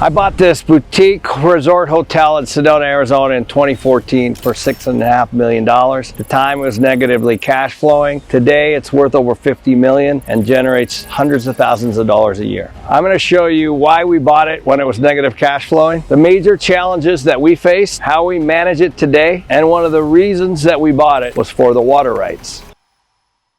I bought this boutique resort hotel in Sedona, Arizona in 2014 for $6.5 million. At the time it was negatively cash flowing. Today it's worth over $50 million and generates hundreds of thousands of dollars a year. I'm going to show you why we bought it when it was negative cash flowing, the major challenges that we faced, how we manage it today, and one of the reasons that we bought it was for the water rights.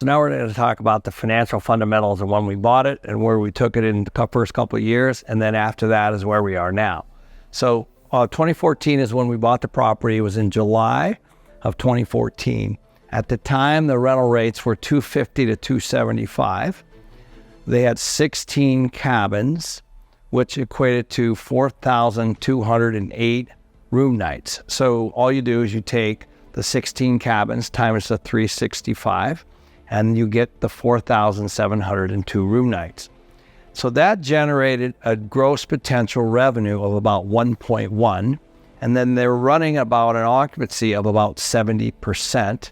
So now we're going to talk about the financial fundamentals of when we bought it and where we took it in the first couple of years, and then after that is where we are now. So 2014 is when we bought the property. It was in July of 2014. At the time, the rental rates were $250 to $275. They had 16 cabins, which equated to 4,208 room nights. So all you do is you take the 16 cabins times the 365, and you get the 4,702 room nights. So that generated a gross potential revenue of about 1.1, and then they're running about an occupancy of about 70%,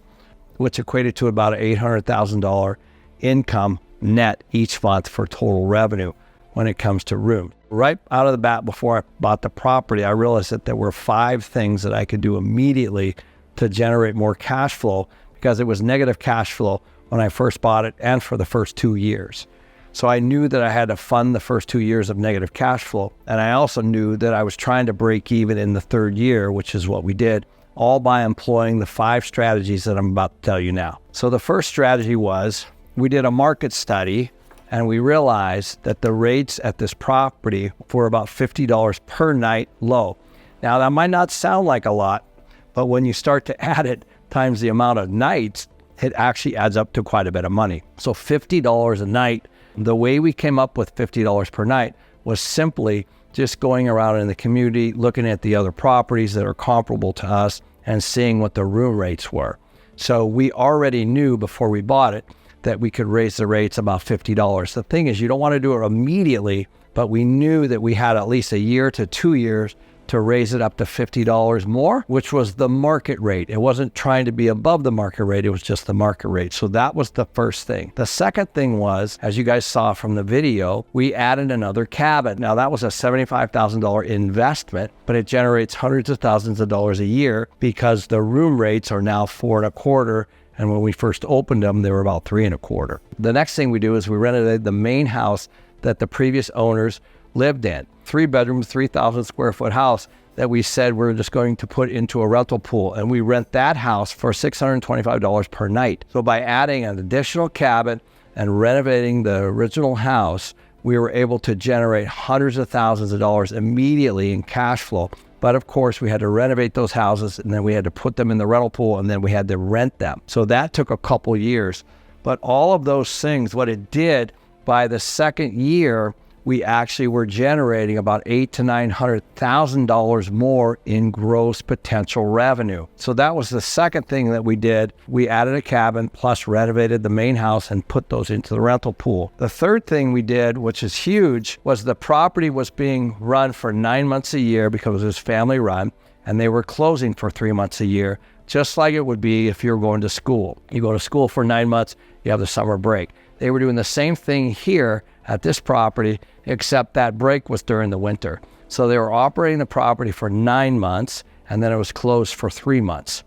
which equated to about an $800,000 income net each month for total revenue when it comes to room. Right out of the bat, before I bought the property, I realized that there were 5 things that I could do immediately to generate more cash flow, because it was negative cash flow when I first bought it and for the first 2 years. So I knew that I had to fund the first 2 years of negative cash flow. And I also knew that I was trying to break even in the 3rd year, which is what we did, all by employing the 5 strategies that I'm about to tell you now. So the first strategy was, we did a market study and we realized that the rates at this property were about $50 per night low. Now that might not sound like a lot, but when you start to add it times the amount of nights, it actually adds up to quite a bit of money. So $50 a night, the way we came up with $50 per night was simply just going around in the community, looking at the other properties that are comparable to us and seeing what the room rates were. So we already knew before we bought it that we could raise the rates about $50. The thing is, you don't want to do it immediately, but we knew that we had at least a year to 2 years to raise it up to $50 more, which was the market rate. It wasn't trying to be above the market rate, it was just the market rate. So that was the first thing. The second thing was, as you guys saw from the video, we added another cabin. Now that was a $75,000 investment, but it generates hundreds of thousands of dollars a year because the room rates are now 4.25. And when we first opened them, they were about 3.25. The next thing we do is we renovated the main house that the previous owners lived in. 3-bedroom, 3,000 square foot house that we said we're just going to put into a rental pool. And we rent that house for $625 per night. So by adding an additional cabin and renovating the original house, we were able to generate hundreds of thousands of dollars immediately in cash flow. But of course, we had to renovate those houses, and then we had to put them in the rental pool, and then we had to rent them. So that took a couple years. But all of those things, what it did, by the second year, we actually were generating about $800,000 to $900,000 more in gross potential revenue. So that was the second thing that we did. We added a cabin plus renovated the main house and put those into the rental pool. The third thing we did, which is huge, was the property was being run for 9 months a year because it was family run, and they were closing for 3 months a year, just like it would be if you're going to school. You go to school for 9 months, you have the summer break. They were doing the same thing here at this property, except that break was during the winter. So they were operating the property for 9 months, and then it was closed for 3 months.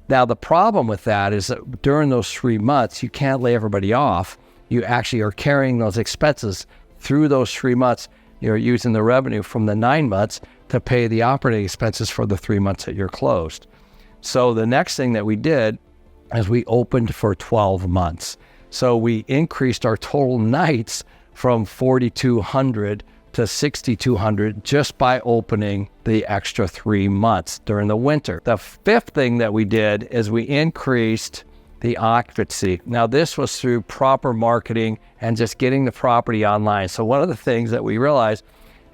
Now, the problem with that is that during those 3 months, you can't lay everybody off. You actually are carrying those expenses through those 3 months. You're using the revenue from the 9 months to pay the operating expenses for the 3 months that you're closed. So the next thing that we did is we opened for 12 months. So we increased our total nights from 4,200 to 6,200 just by opening the extra 3 months during the winter. The fifth thing that we did is we increased the occupancy. Now this was through proper marketing and just getting the property online. So one of the things that we realized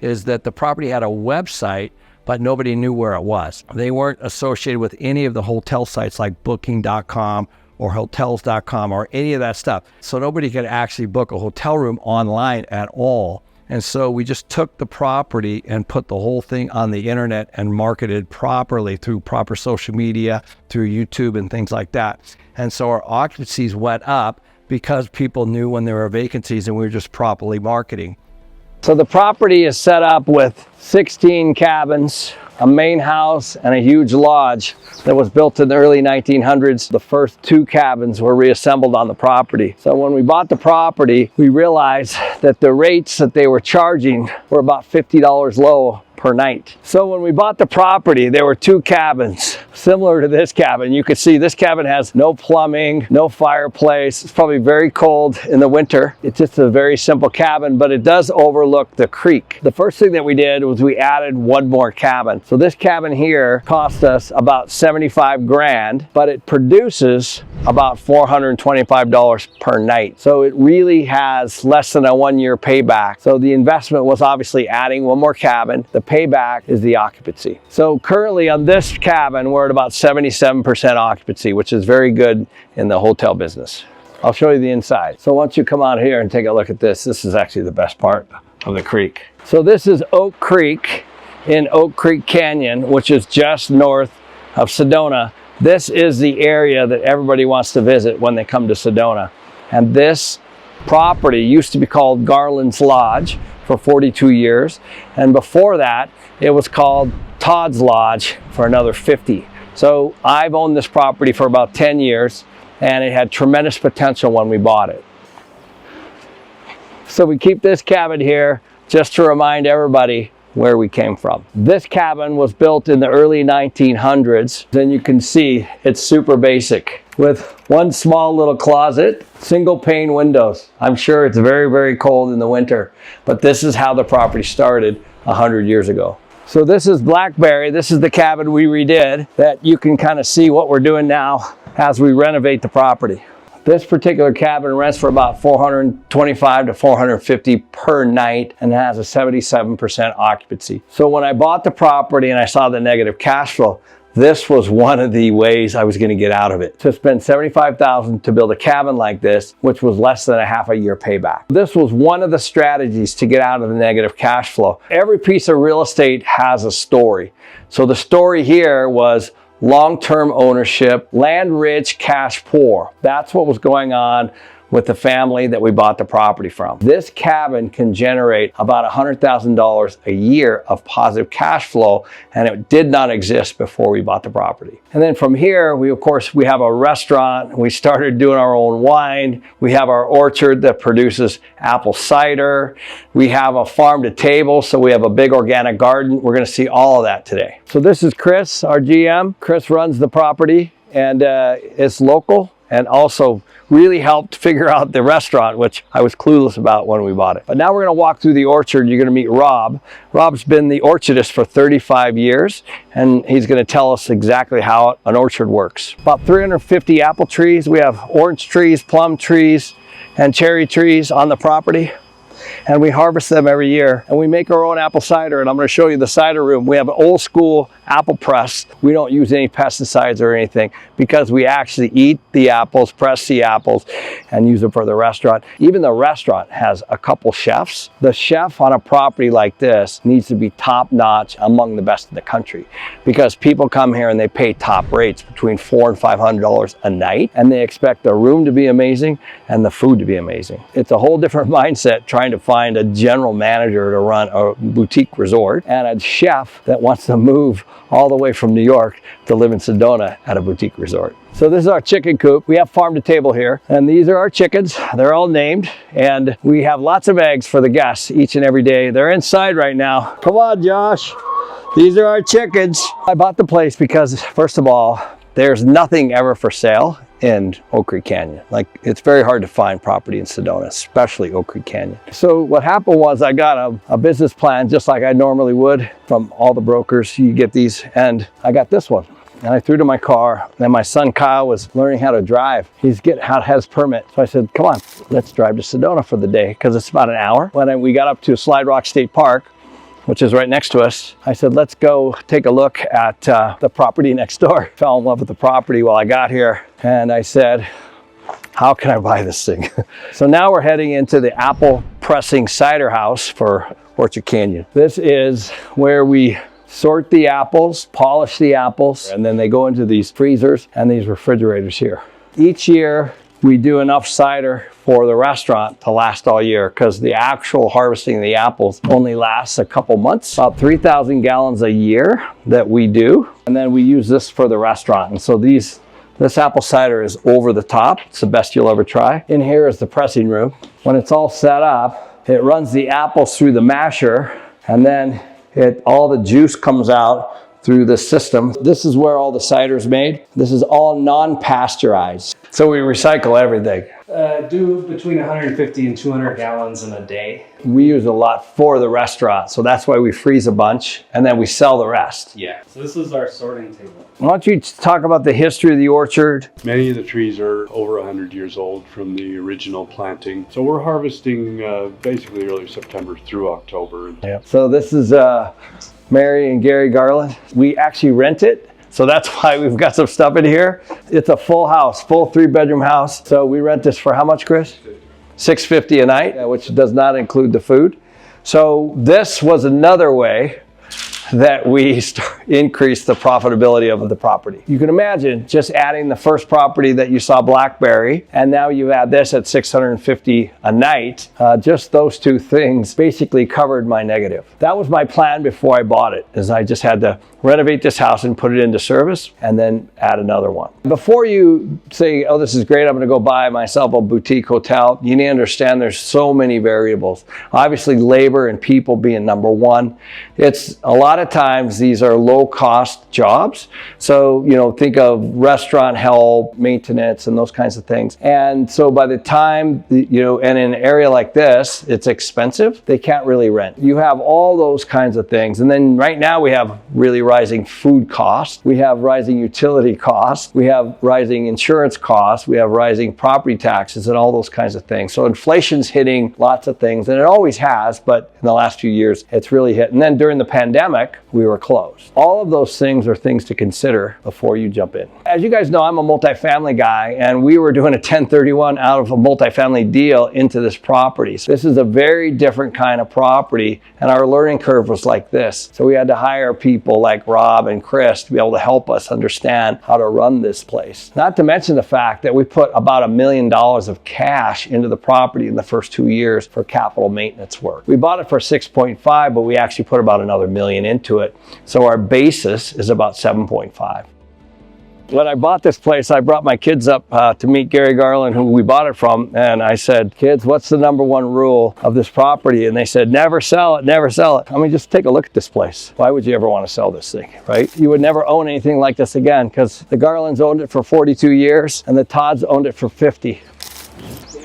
is that the property had a website, but nobody knew where it was. They weren't associated with any of the hotel sites like booking.com or hotels.com or any of that stuff. So nobody could actually book a hotel room online at all. And so we just took the property and put the whole thing on the internet and marketed properly through proper social media, through YouTube and things like that. And so our occupancies went up because people knew when there were vacancies and we were just properly marketing. So the property is set up with 16 cabins, a main house, and a huge lodge that was built in the early 1900s. The first 2 cabins were reassembled on the property. So when we bought the property, we realized that the rates that they were charging were about $50 low per night. So when we bought the property, there were 2 cabins similar to this cabin. You can see this cabin has no plumbing, no fireplace. It's probably very cold in the winter. It's just a very simple cabin, but it does overlook the creek. The first thing that we did was we added 1 more cabin. So this cabin here cost us about 75 grand, but it produces about $425 per night. So it really has less than a 1-year payback. So the investment was obviously adding 1 more cabin. The payback is the occupancy. So currently on this cabin, we're at about 77% occupancy, which is very good in the hotel business. I'll show you the inside. So once you come out here and take a look at this, this is actually the best part of the creek. So this is Oak Creek in Oak Creek Canyon, which is just north of Sedona. This is the area that everybody wants to visit when they come to Sedona. And this property used to be called Garland's Lodge for 42 years. And before that, it was called Todd's Lodge for another 50. So I've owned this property for about 10 years, and it had tremendous potential when we bought it. So we keep this cabin here just to remind everybody where we came from. This cabin was built in the early 1900s. Then you can see it's super basic with 1 small little closet, single pane windows. I'm sure it's very, very cold in the winter, but this is how the property started 100 years ago. So this is Blackberry. This is the cabin we redid that you can kind of see what we're doing now as we renovate the property. This particular cabin rents for about $425 to $450 per night and has a 77% occupancy. So when I bought the property and I saw the negative cash flow, this was one of the ways I was going to get out of it. To spend $75,000 to build a cabin like this, which was less than a half a year payback. This was one of the strategies to get out of the negative cash flow. Every piece of real estate has a story. So the story here was long-term ownership, land rich, cash poor. That's what was going on with the family that we bought the property from. This cabin can generate about $100,000 a year of positive cash flow, and it did not exist before we bought the property. And then from here, we have a restaurant. We started doing our own wine. We have our orchard that produces apple cider. We have a farm to table, so we have a big organic garden. We're gonna see all of that today. So this is Chris, our GM. Chris runs the property, and it's local, and also really helped figure out the restaurant, which I was clueless about when we bought it. But now we're gonna walk through the orchard. You're gonna meet Rob. Rob's been the orchardist for 35 years, and he's gonna tell us exactly how an orchard works. About 350 apple trees. We have orange trees, plum trees, and cherry trees on the property. And we harvest them every year, and we make our own apple cider. And I'm going to show you the cider room. We have an old school apple press. We don't use any pesticides or anything because we actually eat the apples, press the apples, and use them for the restaurant. Even the restaurant has a couple chefs. The chef on a property like this needs to be top notch, among the best in the country, because people come here and they pay top rates between $400 and $500 a night, and they expect the room to be amazing and the food to be amazing. It's a whole different mindset trying to find a general manager to run a boutique resort and a chef that wants to move all the way from New York to live in Sedona at a boutique resort. So this is our chicken coop. We have farm to table here, and these are our chickens. They're all named, and we have lots of eggs for the guests each and every day. They're inside right now. Come on, Josh. These are our chickens. I bought the place because, first of all, there's nothing ever for sale in Oak Creek Canyon. Like, it's very hard to find property in Sedona, especially Oak Creek Canyon. So what happened was I got a business plan just like I normally would from all the brokers. You get these, and I got this one. And I threw it in my car, and my son Kyle was learning how to drive. Has his permit. So I said, come on, let's drive to Sedona for the day, because it's about an hour. When we got up to Slide Rock State Park, which is right next to us, I said, let's go take a look at the property next door. Fell in love with the property while I got here, and I said, how can I buy this thing? So now we're heading into the apple pressing cider house for Orchard Canyon. This is where we sort the apples, polish the apples, and then they go into these freezers and these refrigerators here. Each year, we do enough cider for the restaurant to last all year, because the actual harvesting of the apples only lasts a couple months. About 3,000 gallons a year that we do, and then we use this for the restaurant. And so this apple cider is over the top. It's the best you'll ever try. In here is the pressing room. When it's all set up, it runs the apples through the masher, and then all the juice comes out through this system. This is where all the cider is made. This is all non-pasteurized. So we recycle everything. Do between 150 and 200 gallons in a day. We use a lot for the restaurant, so that's why we freeze a bunch and then we sell the rest. Yeah, so this is our sorting table. Why don't you talk about the history of the orchard? Many of the trees are over 100 years old from the original planting. So we're harvesting basically early September through October. Yeah. So this is Mary and Gary Garland. We actually rent it. So that's why we've got some stuff in here. It's a full house, full 3-bedroom house. So we rent this for how much, Chris? $650 a night, which does not include the food. So this was another way that we increased the profitability of the property. You can imagine just adding the first property that you saw, Blackberry, and now you add this at $650 a night. Just those two things basically covered my negative. That was my plan before I bought it, is I just had to renovate this house and put it into service and then add another one. Before you say, oh, this is great, I'm gonna go buy myself a boutique hotel, you need to understand there's so many variables. Obviously labor and people being number one. It's a lot of times these are low cost jobs. So, think of restaurant help, maintenance, and those kinds of things. And so by the time, and in an area like this, it's expensive, they can't really rent. You have all those kinds of things. And then right now we have really rising food costs. We have rising utility costs. We have rising insurance costs. We have rising property taxes and all those kinds of things. So inflation's hitting lots of things, and it always has, but in the last few years, it's really hit. And then during the pandemic, we were closed. All of those things are things to consider before you jump in. As you guys know, I'm a multifamily guy, and we were doing a 1031 out of a multifamily deal into this property. So this is a very different kind of property, and our learning curve was like this. So we had to hire people like Rob and Chris to be able to help us understand how to run this place. Not to mention the fact that we put about $1 million of cash into the property in the first 2 years for capital maintenance work. We bought it for 6.5, but we actually put about another $1 million into it. So our basis is about 7.5. When I bought this place, I brought my kids up to meet Gary Garland, who we bought it from, and I said, kids, what's the #1 rule of this property? And they said, never sell it, never sell it. I mean, just take a look at this place. Why would you ever want to sell this thing, right? You would never own anything like this again, because the Garlands owned it for 42 years, and the Todds owned it for 50.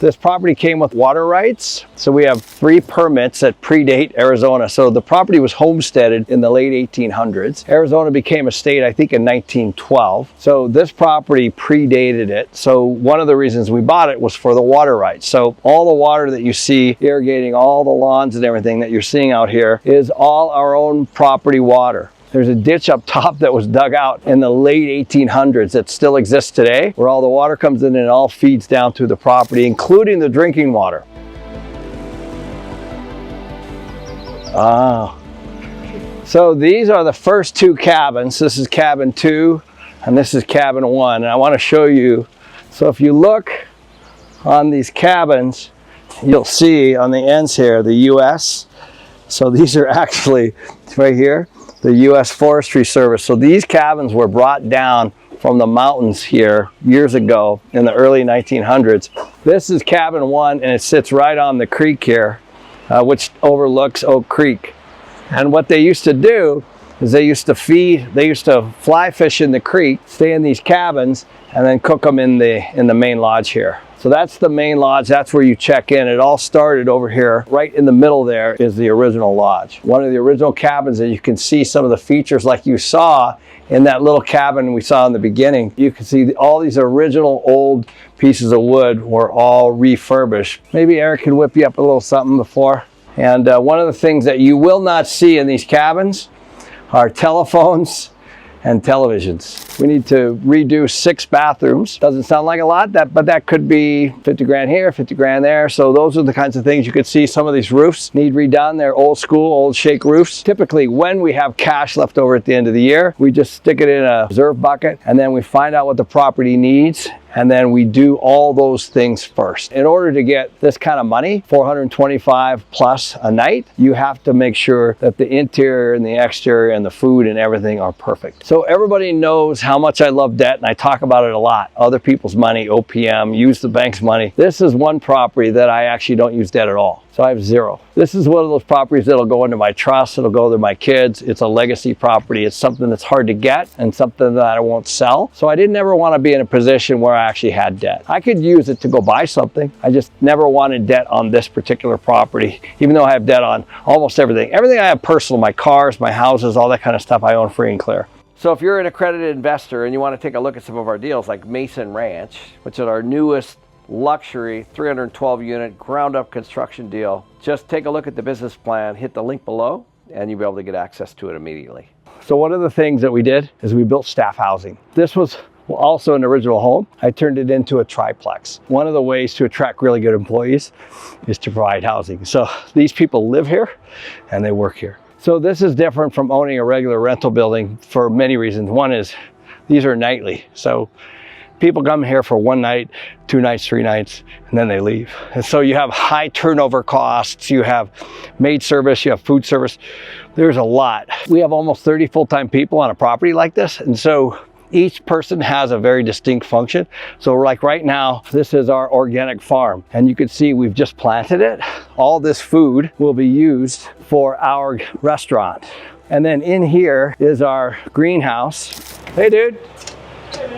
This property came with water rights. So we have 3 permits that predate Arizona. So the property was homesteaded in the late 1800s. Arizona became a state, I think, in 1912. So this property predated it. So one of the reasons we bought it was for the water rights. So all the water that you see irrigating all the lawns and everything that you're seeing out here is all our own property water. There's a ditch up top that was dug out in the late 1800s that still exists today, where all the water comes in and it all feeds down through the property, including the drinking water. So these are the first 2 cabins. This is cabin 2 and this is cabin 1. And I want to show you. So if you look on these cabins, you'll see on the ends here, the US. So these are actually right here, the U.S. Forestry Service. So these cabins were brought down from the mountains here years ago in the early 1900s. This is cabin 1, and it sits right on the creek here, which overlooks Oak Creek. And what they used to do is they used to fly fish in the creek, stay in these cabins, and then cook them in the main lodge here. So that's the main lodge. That's where you check in. It all started over here. Right in the middle there is the original lodge. One of the original cabins, and you can see some of the features like you saw in that little cabin we saw in the beginning. You can see all these original old pieces of wood were all refurbished. Maybe Eric can whip you up a little something before. And one of the things that you will not see in these cabins are telephones and televisions. We need to redo 6 bathrooms. Doesn't sound like a lot, but that could be 50 grand here, 50 grand there. So those are the kinds of things you could see. Some of these roofs need redone. They're old school, old shake roofs. Typically, when we have cash left over at the end of the year, we just stick it in a reserve bucket, and then we find out what the property needs, and then we do all those things first. In order to get this kind of money, 425 plus a night, you have to make sure that the interior and the exterior and the food and everything are perfect. So everybody knows how much I love debt, and I talk about it a lot. Other people's money, OPM, use the bank's money. This is one property that I actually don't use debt at all. So I have 0. This is one of those properties that'll go into my trust, it'll go to my kids. It's a legacy property. It's something that's hard to get and something that I won't sell. So I didn't ever want to be in a position where I actually had debt. I could use it to go buy something. I just never wanted debt on this particular property, even though I have debt on almost everything. Everything I have personal, my cars, my houses, all that kind of stuff, I own free and clear. So if you're an accredited investor and you want to take a look at some of our deals like Mason Ranch, which is our newest luxury 312 unit ground up construction deal, just take a look at the business plan, hit the link below, and you'll be able to get access to it immediately. So one of the things that we did is we built staff housing. This was also an original home. I turned it into a triplex. One of the ways to attract really good employees is to provide housing. So these people live here and they work here. So this is different from owning a regular rental building for many reasons. One is these are nightly. So people come here for 1 night, 2 nights, 3 nights, and then they leave. And so you have high turnover costs, you have maid service, you have food service. There's a lot. We have almost 30 full-time people on a property like this. And so each person has a very distinct function. So like right now, this is our organic farm. And you can see we've just planted it. All this food will be used for our restaurant. And then in here is our greenhouse. Hey, dude.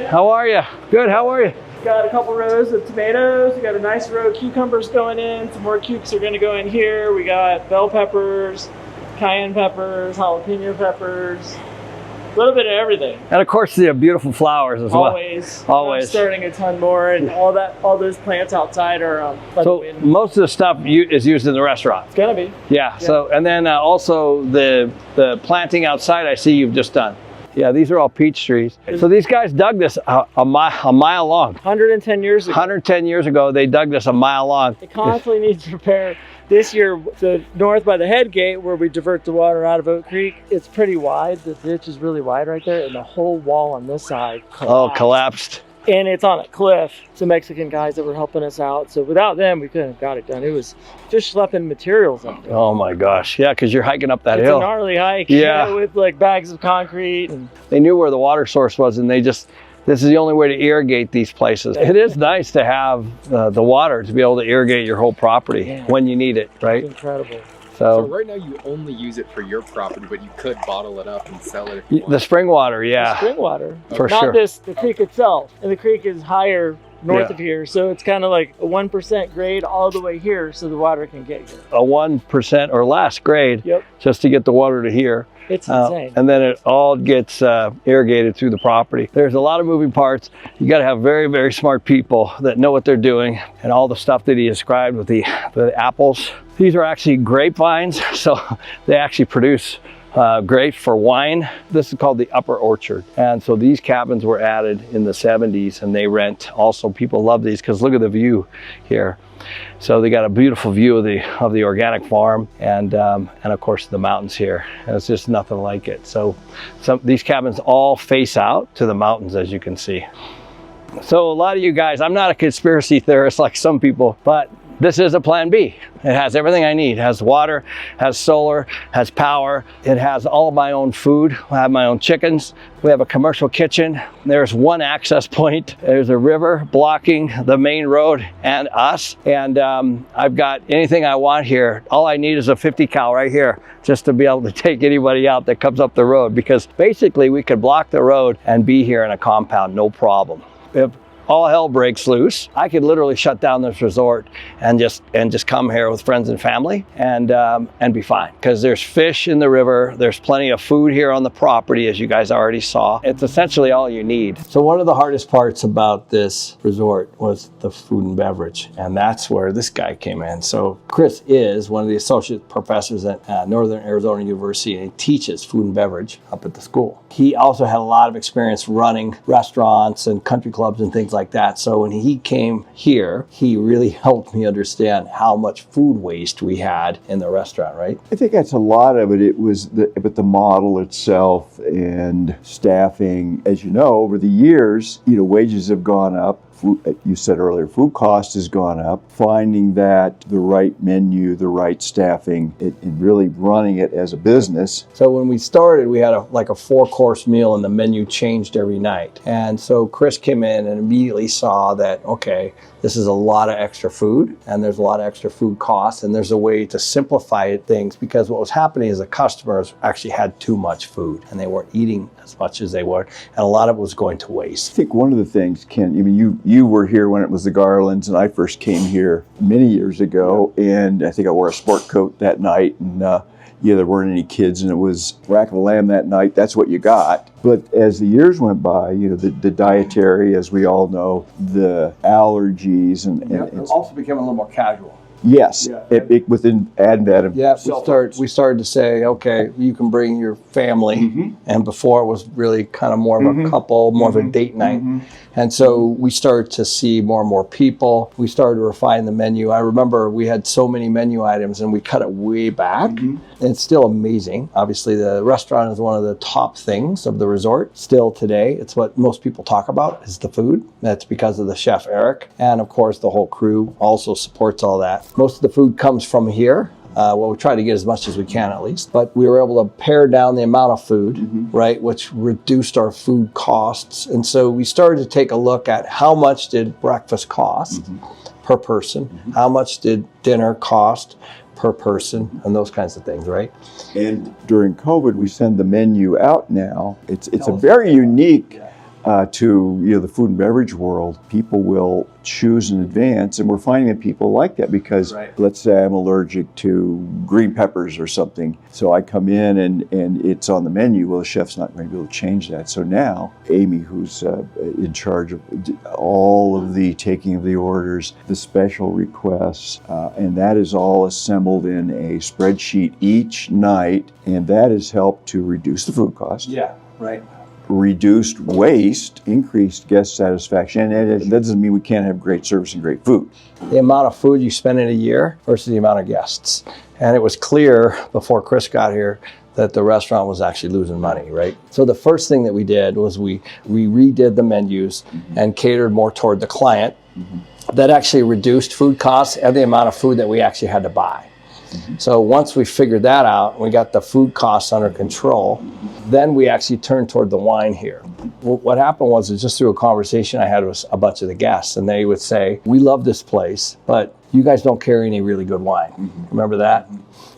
How are you? Good, how are you? Got a couple rows of tomatoes. We got a nice row of cucumbers going in. Some more cukes are gonna go in here. We got bell peppers, cayenne peppers, jalapeno peppers, a little bit of everything. And of course, the beautiful flowers as well. Always. Always. I'm starting a ton more, and all those plants outside are so most of the stuff is used in the restaurant. It's gonna be. Yeah. So and then also the planting outside, I see you've just done. Yeah, these are all peach trees. So these guys dug this a mile long. 110 years ago. 110 years ago, they dug this a mile long. It constantly needs repair. This year, the north by the head gate where we divert the water out of Oak Creek, it's pretty wide. The ditch is really wide right there, and the whole wall on this side collapsed. Oh, collapsed. And it's on a cliff. Some Mexican guys that were helping us out. So without them, we couldn't have got it done. It was just schlepping materials up there. Oh my gosh. Yeah, because you're hiking up that It's hill. a gnarly hike. Yeah. You know, with like bags of concrete. And they knew where the water source was, and this is the only way to irrigate these places. It is nice to have the water to be able to irrigate your whole property when you need it, right? It's incredible. So right now you only use it for your property, but you could bottle it up and sell it if you want. The spring water, yeah. The spring water. For Not sure. the creek itself. And the creek is higher north of here. So it's kind of like a 1% grade all the way here so the water can get here. A 1% or less grade just to get the water to here. It's insane. And then it all gets irrigated through the property. There's a lot of moving parts. You got to have very, very smart people that know what they're doing, and all the stuff that he described with the apples. These are actually grapevines, so they actually produce grapes for wine. This is called the Upper Orchard. And so these cabins were added in the 70s, and they rent. Also, people love these because look at the view here. So they got a beautiful view of the organic farm, and of course the mountains here. And it's just nothing like it. So these cabins all face out to the mountains, as you can see. So a lot of you guys, I'm not a conspiracy theorist like some people, but this is a plan B. It has everything I need. It has water, has solar, has power. It has all of my own food. I have my own chickens. We have a commercial kitchen. There's one access point. There's a river blocking the main road and us. And I've got anything I want here. All I need is a 50 cal right here just to be able to take anybody out that comes up the road, because basically we could block the road and be here in a compound, no problem. If all hell breaks loose, I could literally shut down this resort and just come here with friends and family and be fine. Because there's fish in the river, there's plenty of food here on the property, as you guys already saw. It's essentially all you need. So one of the hardest parts about this resort was the food and beverage, and that's where this guy came in. So Chris is one of the associate professors at Northern Arizona University, and he teaches food and beverage up at the school. He also had a lot of experience running restaurants and country clubs and things like that. So when he came here, he really helped me understand how much food waste we had in the restaurant, right? I think that's a lot of it. It was but the model itself and staffing. As you know, over the years, wages have gone up. Food, you said earlier, food cost has gone up. Finding that the right menu, the right staffing, and really running it as a business. So when we started, we had a 4-course meal, and the menu changed every night. And so Chris came in and immediately saw that, okay, this is a lot of extra food, and there's a lot of extra food costs, and there's a way to simplify things, because what was happening is the customers actually had too much food, and they weren't eating as much as they were, and a lot of it was going to waste. I think one of the things, Ken, you were here when it was the Garlands, and I first came here many years ago, and I think I wore a sport coat that night, and there weren't any kids, and it was rack of a lamb that night. That's what you got. But as the years went by, the dietary, as we all know, the allergies, and it also became a little more casual. Yes, within advent of we started to say, okay, you can bring your family, and before it was really kind of more of a couple, more of a date night, and so we started to see more and more people. We started to refine the menu. I remember we had so many menu items, and we cut it way back, and it's still amazing. Obviously, the restaurant is one of the top things of the resort still today. It's what most people talk about is the food. That's because of the chef Eric, and of course the whole crew also supports all that. Most of the food comes from here. Well, we try to get as much as we can, at least. But we were able to pare down the amount of food, right, which reduced our food costs. And so we started to take a look at how much did breakfast cost per person, how much did dinner cost per person, and those kinds of things, right? And during COVID, we send the menu out now. It's a very unique to the food and beverage world. People will choose in advance, and we're finding that people like that because, let's say I'm allergic to green peppers or something, so I come in and it's on the menu. Well, the chef's not going to be able to change that. So now Amy, who's in charge of all of the taking of the orders, the special requests, and that is all assembled in a spreadsheet each night, and that has helped to reduce the food cost. Yeah, right. Reduced waste, increased guest satisfaction, and that doesn't mean we can't have great service and great food. The amount of food you spend in a year versus the amount of guests. And it was clear before Chris got here that the restaurant was actually losing money, right? So the first thing that we did was we redid the menus and catered more toward the client. That actually reduced food costs and the amount of food that we actually had to buy. So once we figured that out, we got the food costs under control, then we actually turned toward the wine here. What happened was just through a conversation I had with a bunch of the guests, and they would say, we love this place, but you guys don't carry any really good wine. Remember that?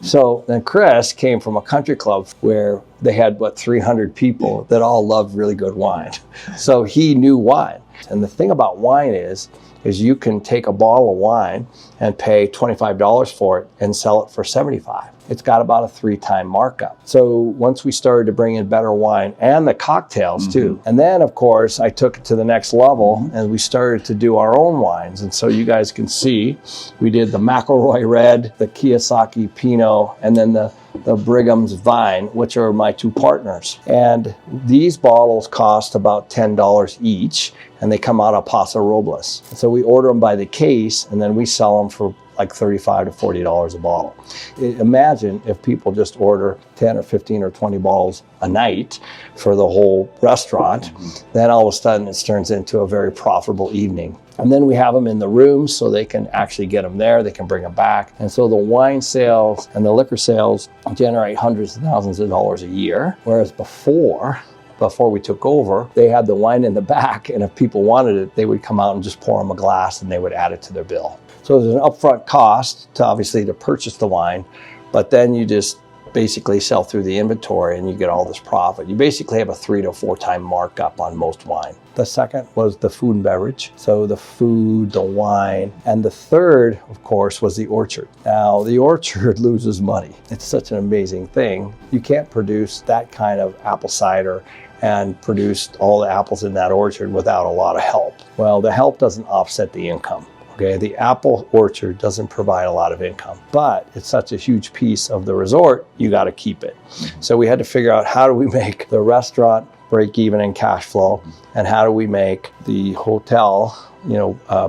So then Chris came from a country club where they had, 300 people that all loved really good wine. So he knew wine. And the thing about wine is you can take a bottle of wine and pay $25 for it and sell it for $75. It's got about a 3-time markup. So once we started to bring in better wine and the cocktails too. And then of course I took it to the next level and we started to do our own wines. And so you guys can see, we did the McElroy Red, the Kiyosaki Pinot, and then the Brigham's Vine, which are my 2 partners. And these bottles cost about $10 each, and they come out of Paso Robles. So we order them by the case, and then we sell them for like $35 to $40 a bottle. Imagine if people just order 10 or 15 or 20 bottles a night for the whole restaurant, then all of a sudden it turns into a very profitable evening. And then we have them in the rooms so they can actually get them there, they can bring them back. And so the wine sales and the liquor sales generate hundreds of thousands of dollars a year, whereas before we took over, they had the wine in the back, and if people wanted it, they would come out and just pour them a glass and they would add it to their bill. So there's an upfront cost to obviously to purchase the wine, but then you just basically sell through the inventory and you get all this profit. You basically have a 3 to 4 time markup on most wine. The second was the food and beverage. So the food, the wine, and the third, of course, was the orchard. Now, the orchard loses money. It's such an amazing thing. You can't produce that kind of apple cider and produce all the apples in that orchard without a lot of help. Well, the help doesn't offset the income. Okay, the apple orchard doesn't provide a lot of income, but it's such a huge piece of the resort, you got to keep it. So we had to figure out, how do we make the restaurant break even in cash flow, and how do we make the hotel,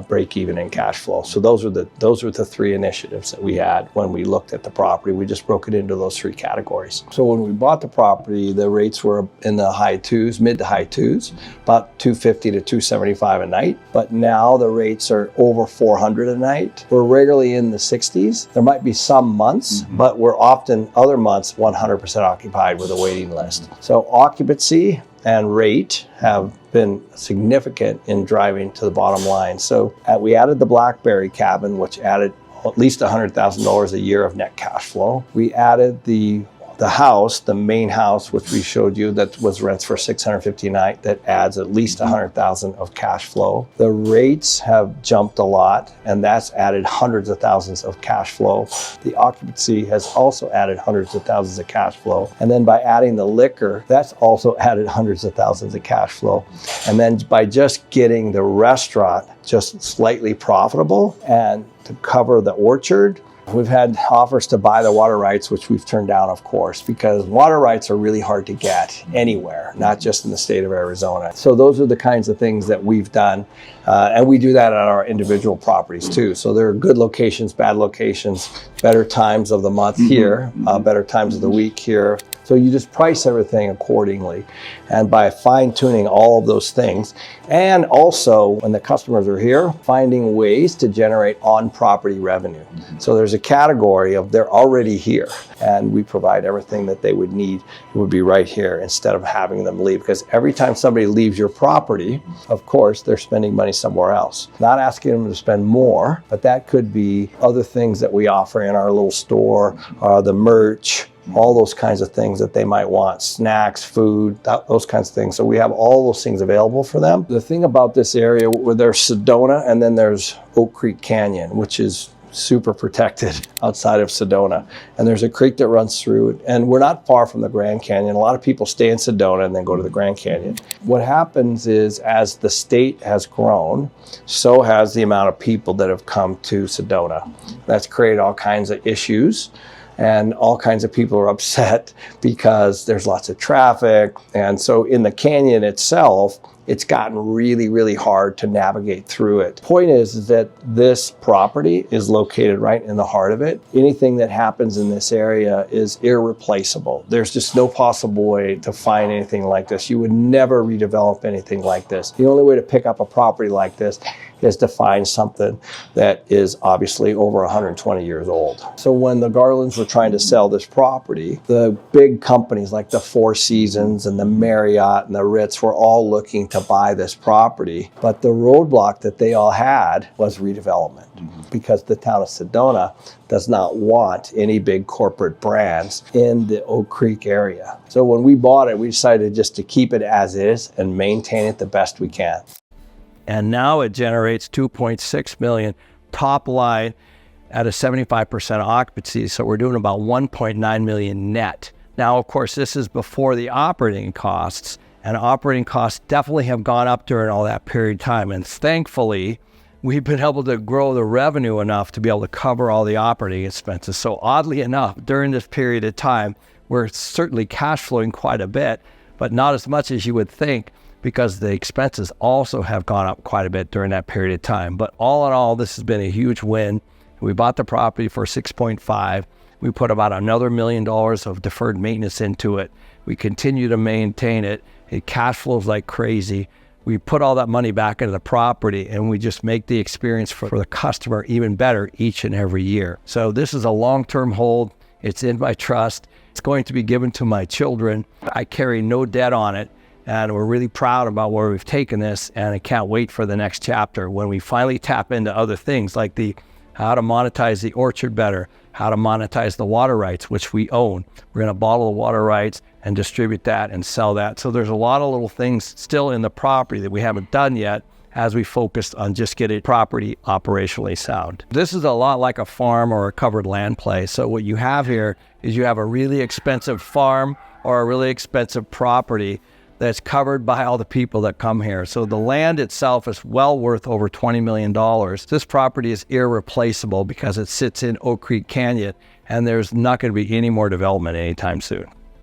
break even in cash flow. So those were the 3 initiatives that we had when we looked at the property. We just broke it into those 3 categories. So when we bought the property, the rates were in the high 2s, mid to high 2s, about $250 to $275 a night. But now the rates are over $400 a night. We're regularly in the 60s. There might be some months, but we're often other months 100% occupied with a waiting list. So occupancy and rate have been significant in driving to the bottom line. So we added the Blackberry cabin, which added at least $100,000 a year of net cash flow. We added the house, the main house, which we showed you, that was rents for $650 a night, that adds at least $100,000 of cash flow. The rates have jumped a lot, and that's added hundreds of thousands of cash flow. The occupancy has also added hundreds of thousands of cash flow. And then by adding the liquor, that's also added hundreds of thousands of cash flow. And then by just getting the restaurant just slightly profitable and to cover the orchard, we've had offers to buy the water rights, which we've turned down, of course, because water rights are really hard to get anywhere, not just in the state of Arizona. So those are the kinds of things that we've done. And we do that at our individual properties too. So there are good locations, bad locations, better times of the month here, better times of the week here. So you just price everything accordingly. And by fine tuning all of those things, and also when the customers are here, finding ways to generate on-property revenue. So there's a category of they're already here, and we provide everything that they would need. It would be right here instead of having them leave. Because every time somebody leaves your property, of course, they're spending money somewhere else. Not asking them to spend more, but that could be other things that we offer in our little store, the merch, all those kinds of things that they might want, snacks, food, those kinds of things. So we have all those things available for them. The thing about this area, where there's Sedona and then there's Oak Creek Canyon, which is super protected outside of Sedona. And there's a creek that runs through it. And we're not far from the Grand Canyon. A lot of people stay in Sedona and then go to the Grand Canyon. What happens is, as the state has grown, so has the amount of people that have come to Sedona. That's created all kinds of issues. And all kinds of people are upset because there's lots of traffic. And so in the canyon itself, it's gotten really, really hard to navigate through it. Point is that this property is located right in the heart of it. Anything that happens in this area is irreplaceable. There's just no possible way to find anything like this. You would never redevelop anything like this. The only way to pick up a property like this is to find something that is obviously over 120 years old. So when the Garlands were trying to sell this property, the big companies like the Four Seasons and the Marriott and the Ritz were all looking to buy this property. But the roadblock that they all had was redevelopment, because the town of Sedona does not want any big corporate brands in the Oak Creek area. So when we bought it, we decided just to keep it as is and maintain it the best we can. And now it generates $2.6 million top line at a 75% occupancy. So we're doing about $1.9 million net. Now, of course, this is before the operating costs, and operating costs definitely have gone up during all that period of time. And thankfully, we've been able to grow the revenue enough to be able to cover all the operating expenses. So oddly enough, during this period of time, we're certainly cash flowing quite a bit, but not as much as you would think, because the expenses also have gone up quite a bit during that period of time. But all in all, this has been a huge win. We bought the property for 6.5. We put about another $1 million of deferred maintenance into it. We continue to maintain it. It cash flows like crazy. We put all that money back into the property, and we just make the experience for the customer even better each and every year. So this is a long-term hold. It's in my trust. It's going to be given to my children. I carry no debt on it. And we're really proud about where we've taken this, and I can't wait for the next chapter when we finally tap into other things like how to monetize the orchard better, how to monetize the water rights, which we own. We're going to bottle the water rights and distribute that and sell that. So there's a lot of little things still in the property that we haven't done yet as we focused on just getting property operationally sound. This is a lot like a farm or a covered land play. So what you have here is you have a really expensive farm or a really expensive property that's covered by all the people that come here. So the land itself is well worth over $20 million. This property is irreplaceable because it sits in Oak Creek Canyon, and there's not going to be any more development anytime soon.